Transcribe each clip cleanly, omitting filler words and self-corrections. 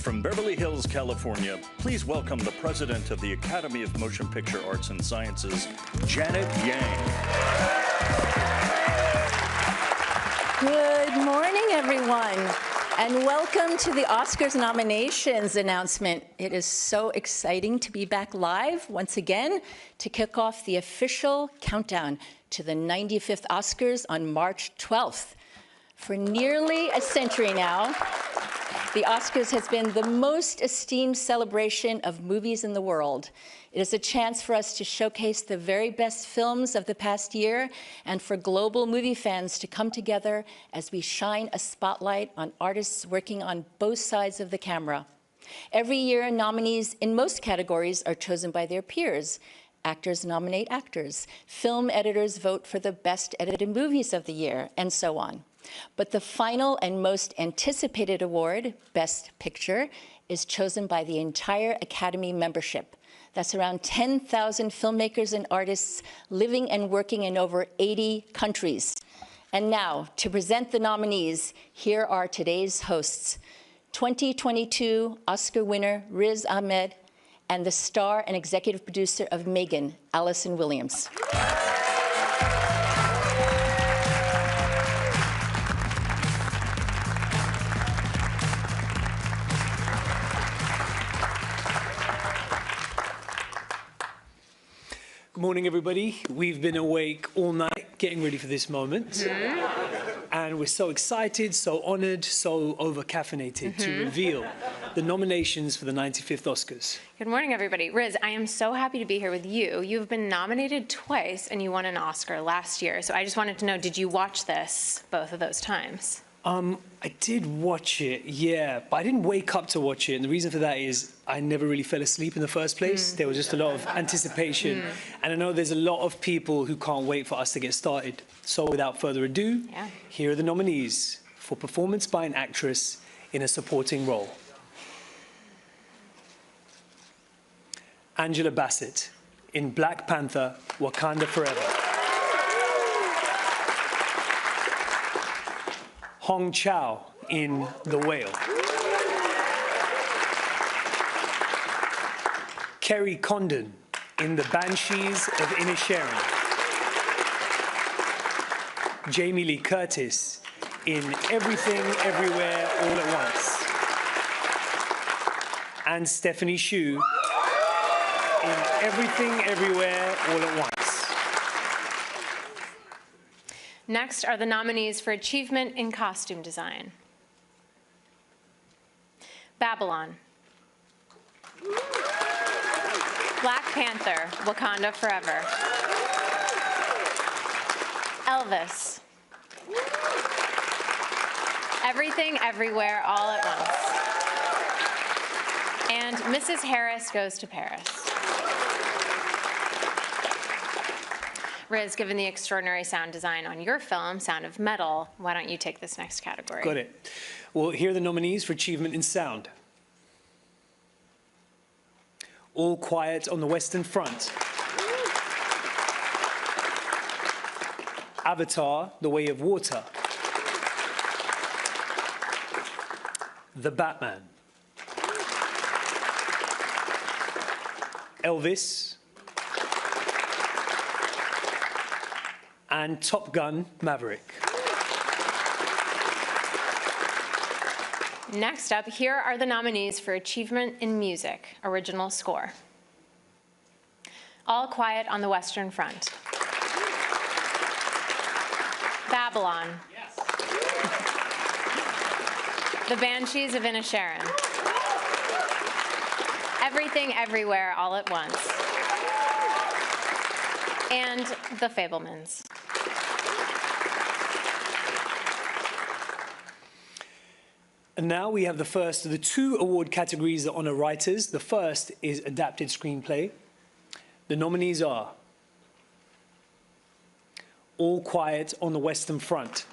From Beverly Hills, California, please welcome the president of the Academy of Motion Picture Arts and Sciences, Janet Yang. Good morning, everyone, and welcome to the Oscars nominations announcement. It is so exciting to be back live once again to kick off the official countdown to the 95th Oscars on March 12th. For nearly a century now, the Oscars has been the most esteemed celebration of movies in the world. It is a chance for us to showcase the very best films of the past year and for global movie fans to come together as we shine a spotlight on artists working on both sides of the camera. Every year, nominees in most categories are chosen by their peers. Actors nominate actors. Film editors vote for the best edited movies of the year, and so on. But the final and most anticipated award, Best Picture, is chosen by the entire Academy membership. That's around 10,000 filmmakers and artists living and working in over 80 countries. And now, to present the nominees, here are today's hosts. 2022 Oscar winner Riz Ahmed and the star and executive producer of Megan, Allison Williams. Good morning, everybody. We've been awake all night getting ready for this moment. And we're so excited, so honored, so over-caffeinated to reveal the nominations for the 95th Oscars. Good morning, everybody. Riz, I am so happy to be here with you. You've been nominated twice and you won an Oscar last year. So I just wanted to know, did you watch this both of those times? I did watch it, yeah, but I didn't wake up to watch it. And the reason for that is I never really fell asleep in the first place. There was just a lot of anticipation. And I know there's a lot of people who can't wait for us to get started. So without further ado, here are the nominees for performance by an actress in a supporting role. Angela Bassett in Black Panther, Wakanda Forever. Hong Chow in The Whale. Kerry Condon in The Banshees of Inisherin. Jamie Lee Curtis in Everything, Everywhere, All at Once. And Stephanie Hsu in Everything, Everywhere, All at Once. Next are the nominees for Achievement in Costume Design. Babylon. Black Panther, Wakanda Forever. Elvis. Everything, Everywhere, All at Once. And Mrs. Harris Goes to Paris. Riz, given the extraordinary sound design on your film, Sound of Metal, why don't you take this next category? Got it. Well, here are the nominees for Achievement in Sound. All Quiet on the Western Front. Avatar, The Way of Water. The Batman. Elvis. And Top Gun Maverick. Next up, here are the nominees for Achievement in Music, Original Score. All Quiet on the Western Front. Babylon. Yes. The Banshees of Inisherin. Everything, Everywhere, All at Once. And The Fabelmans. And now we have the first of the two award categories that honor writers. The first is Adapted Screenplay. The nominees are All Quiet on the Western Front.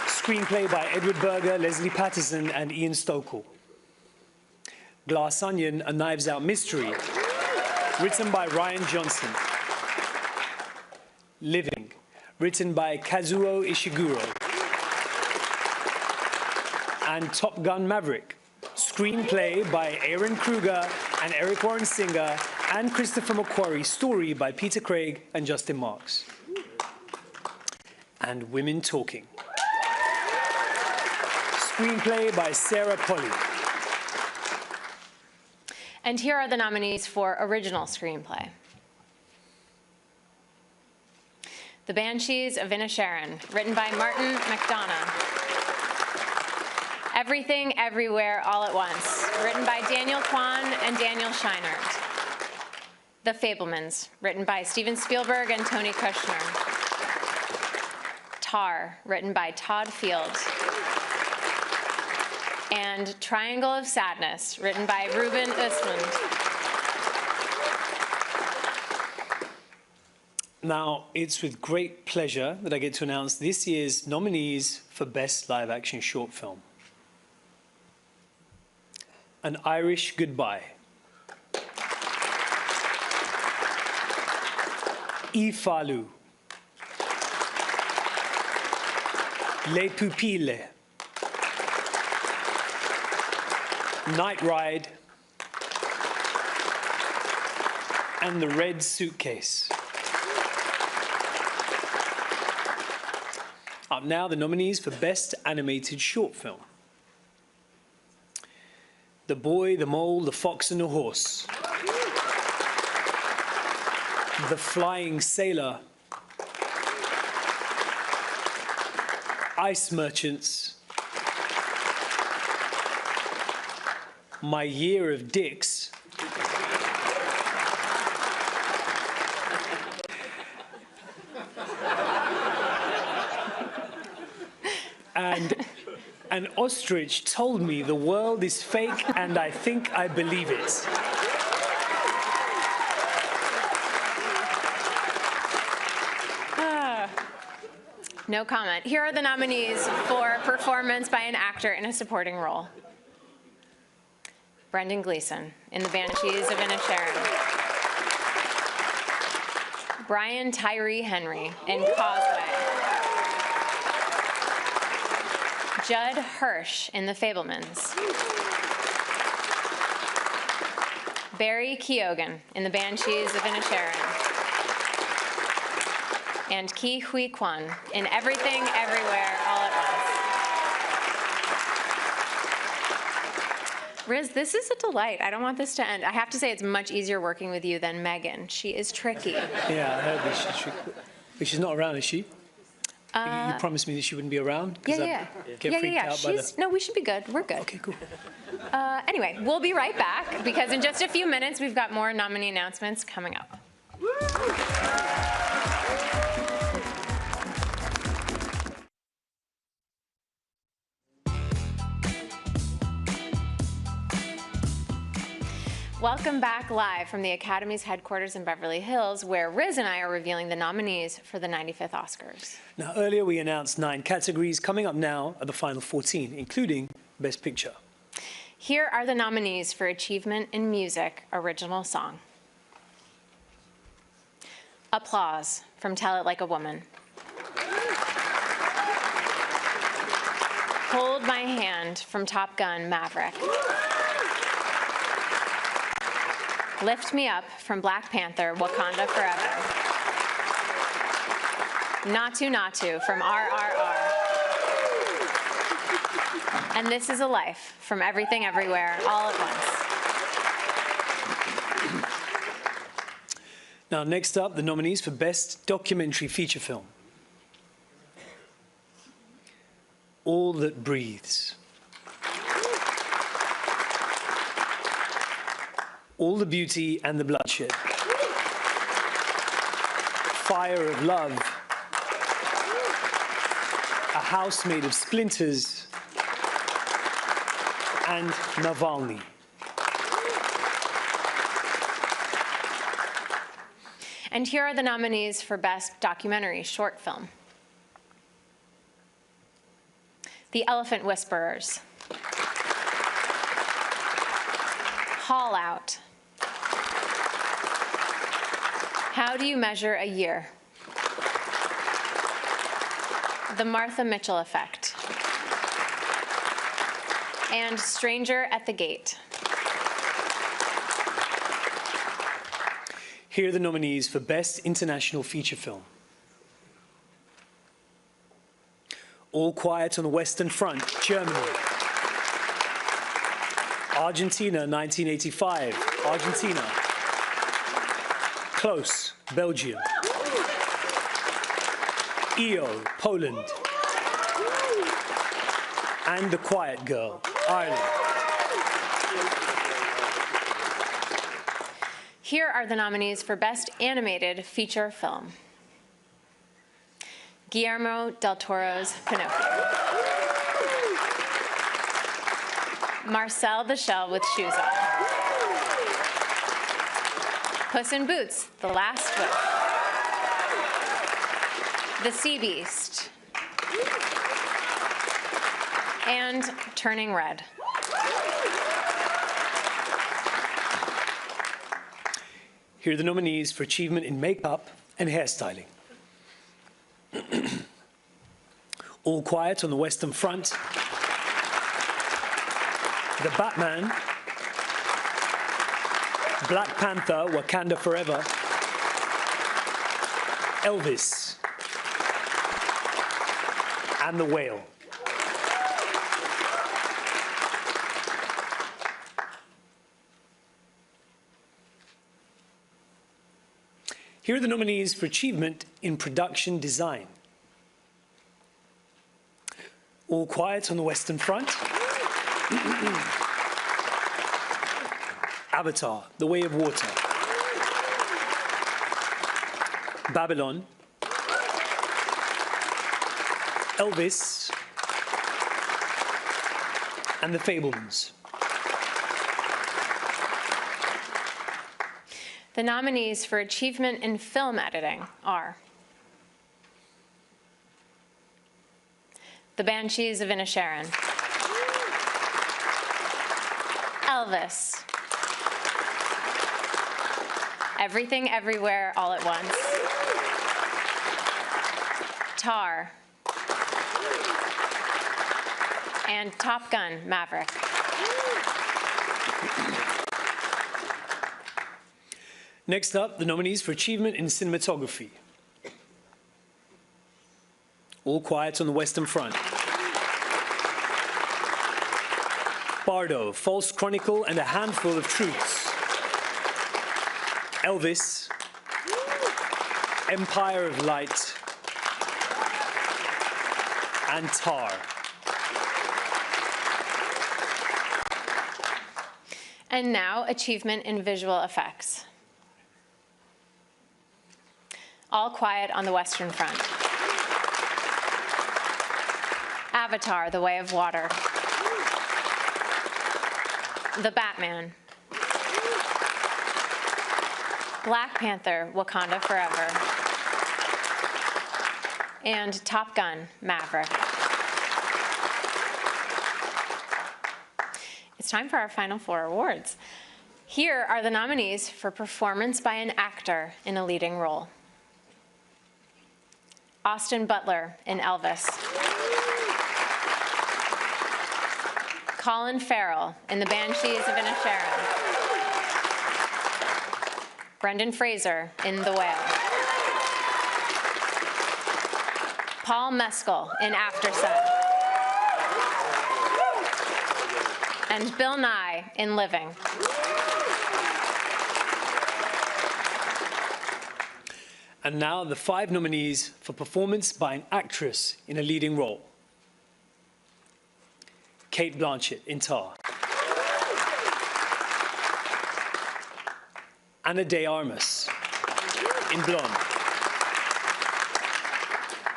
Screenplay by Edward Berger, Leslie Patterson, and Ian Stokell. Glass Onion, A Knives Out Mystery. Written by Ryan Johnson. Living, written by Kazuo Ishiguro. And Top Gun Maverick, Screenplay by Aaron Kruger and Eric Warren Singer and Christopher McQuarrie. Story by Peter Craig and Justin Marks. And Women Talking. Screenplay by Sarah Polley. And here are the nominees for original screenplay. The Banshees of Inisherin, written by Martin McDonagh. Everything, Everywhere, All at Once, written by Daniel Kwan and Daniel Scheinert. The Fabelmans, written by Steven Spielberg and Tony Kushner. Tar, written by Todd Field. And Triangle of Sadness, written by Ruben Östlund. Now, it's with great pleasure that I get to announce this year's nominees for Best Live Action Short Film. An Irish Goodbye. Ifalu. Les Pupilles. Night Ride. And The Red Suitcase. Up now, the nominees for Best Animated Short Film. The Boy, the Mole, the Fox and the Horse. The Flying Sailor. Ice Merchants. My Year of Dicks. And an ostrich told me the world is fake and I think I believe it. No comment. Here are the nominees for performance by an actor in a supporting role. Brendan Gleeson in The Banshees of Inisherin. Brian Tyree Henry in Causeway. Judd Hirsch in The Fabelmans. Barry Keoghan in The Banshees of Inisherin. And Ki Hui Kwan in Everything, Everywhere, All at Once. Riz, this is a delight. I don't want this to end. I have to say it's much easier working with you than Megan. She is tricky. Yeah, I heard that she's tricky. But she's not around, is she? You promised me that she wouldn't be around? Yeah. No, we should be good. We're good. Okay, cool. Anyway, we'll be right back because in just a few minutes we've got more nominee announcements coming up. Welcome back live from the Academy's headquarters in Beverly Hills, where Riz and I are revealing the nominees for the 95th Oscars. Now, earlier we announced 9 categories. Coming up now are the final 14, including Best Picture. Here are the nominees for Achievement in Music Original Song. Applause from Tell It Like a Woman. Hold My Hand from Top Gun Maverick. Lift Me Up from Black Panther, Wakanda Forever. Natu Natu from RRR. And This Is a Life from Everything Everywhere, All at Once. Now, next up, the nominees for Best Documentary Feature Film. All That Breathes. All the Beauty and the Bloodshed. Fire of Love. A House Made of Splinters. And Navalny. And here are the nominees for Best Documentary Short Film. The Elephant Whisperers. Haul Out. How Do You Measure a Year? The Martha Mitchell Effect. and Stranger at the Gate. Here are the nominees for Best International Feature Film. All Quiet on the Western Front, Germany. Argentina, 1985, Argentina. Close, Belgium. EO, Poland. And The Quiet Girl, Ireland. Here are the nominees for Best Animated Feature Film. Guillermo del Toro's Pinocchio. Marcel the Shell with Shoes Off. Puss in Boots, The Last Wish. The Sea Beast. And Turning Red. Here are the nominees for achievement in makeup and hairstyling. All Quiet on the Western Front. The Batman. Black Panther, Wakanda Forever. Elvis. And The Whale. Here are the nominees for achievement in production design. All Quiet on the Western Front. Avatar, The Way of Water. Babylon. Elvis. And The Fabelmans. The nominees for achievement in film editing are The Banshees of Inisherin, Elvis, Everything Everywhere All at Once, Tar, and Top Gun: Maverick. Next up, the nominees for achievement in cinematography. All Quiet on the Western Front. Bardo, False Chronicle and a Handful of Truths. Elvis, Empire of Light, and Tar. And now, achievement in visual effects. All Quiet on the Western Front. Avatar: The Way of Water. The Batman. Black Panther: Wakanda Forever. And Top Gun: Maverick. It's time for our final 4 awards. Here are the nominees for performance by an actor in a leading role. Austin Butler in Elvis. Colin Farrell in The Banshees of Inisherin. Brendan Fraser in The Whale. Paul Mescal in After Sun. And Bill Nye in Living. And now the 5 nominees for performance by an actress in a leading role. Cate Blanchett in Tar. Ana de Armas in Blonde.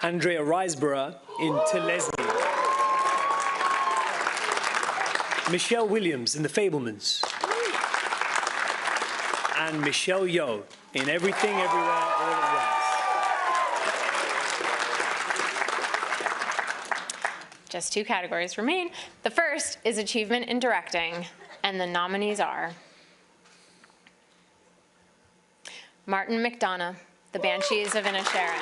Andrea Riseborough in To Leslie. Michelle Williams in The Fabelmans. And Michelle Yeoh in Everything Everywhere All at Once. Just 2 categories remain. The first is achievement in directing, and the nominees are Martin McDonagh, The Banshees of Inisherin.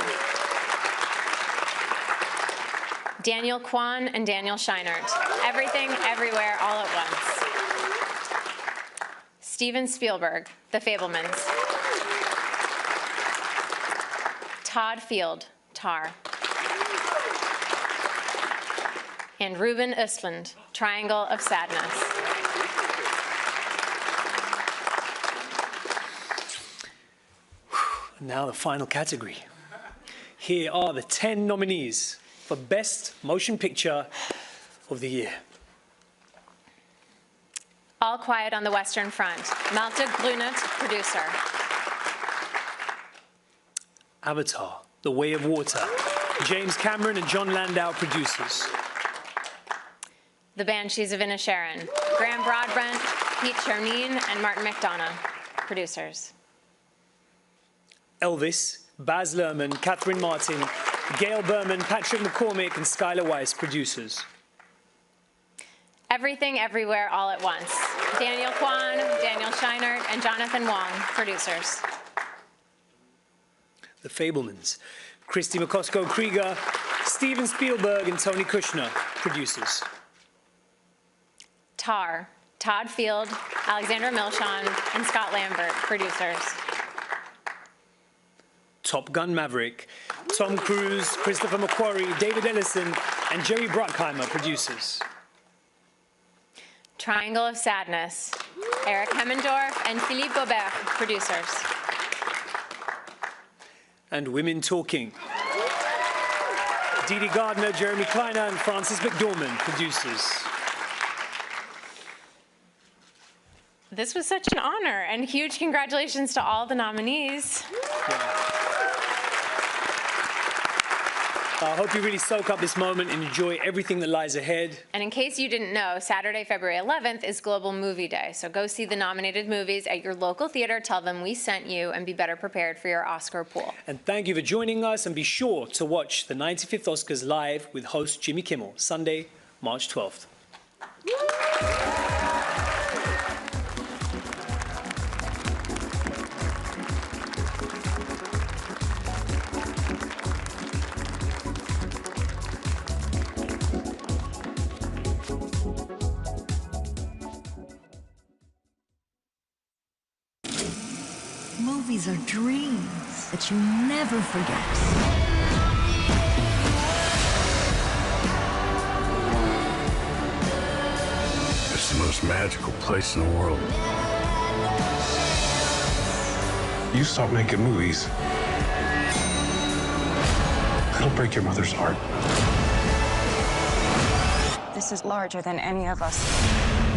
Daniel Kwan and Daniel Scheinert, Everything, Everywhere, All at Once. Steven Spielberg, The Fabelmans. Todd Field, Tar. And Ruben Östlund, Triangle of Sadness. Now the final category. Here are the 10 nominees for Best Motion Picture of the Year. All Quiet on the Western Front, Malte Grünet, producer. Avatar, The Way of Water, James Cameron and John Landau, producers. The Banshees of Inisherin, Graham Broadbent, Pete Chernin, and Martin McDonough, producers. Elvis, Baz Luhrmann, Catherine Martin, Gail Berman, Patrick McCormick, and Skylar Weiss, producers. Everything, Everywhere, All at Once, Daniel Kwan, Daniel Scheinert, and Jonathan Wong, producers. The Fabelmans, Christy McCosco-Krieger, Steven Spielberg, and Tony Kushner, producers. Tar, Todd Field, Alexandra Milchan, and Scott Lambert, producers. Top Gun Maverick, Tom Cruise, Christopher McQuarrie, David Ellison, and Jerry Bruckheimer, producers. Triangle of Sadness, Eric Hemmendorf and Philippe Gobert, producers. And Women Talking, Dee Dee Gardner, Jeremy Kleiner, and Frances McDormand, producers. This was such an honor, and huge congratulations to all the nominees. I hope you really soak up this moment and enjoy everything that lies ahead. And in case you didn't know, Saturday, February 11th is Global Movie Day. So go see the nominated movies at your local theater, tell them we sent you, and be better prepared for your Oscar pool. And thank you for joining us, and be sure to watch the 95th Oscars live with host Jimmy Kimmel, Sunday, March 12th. Movies are dreams that you never forget. It's the most magical place in the world. You stop making movies, it'll break your mother's heart. This is larger than any of us.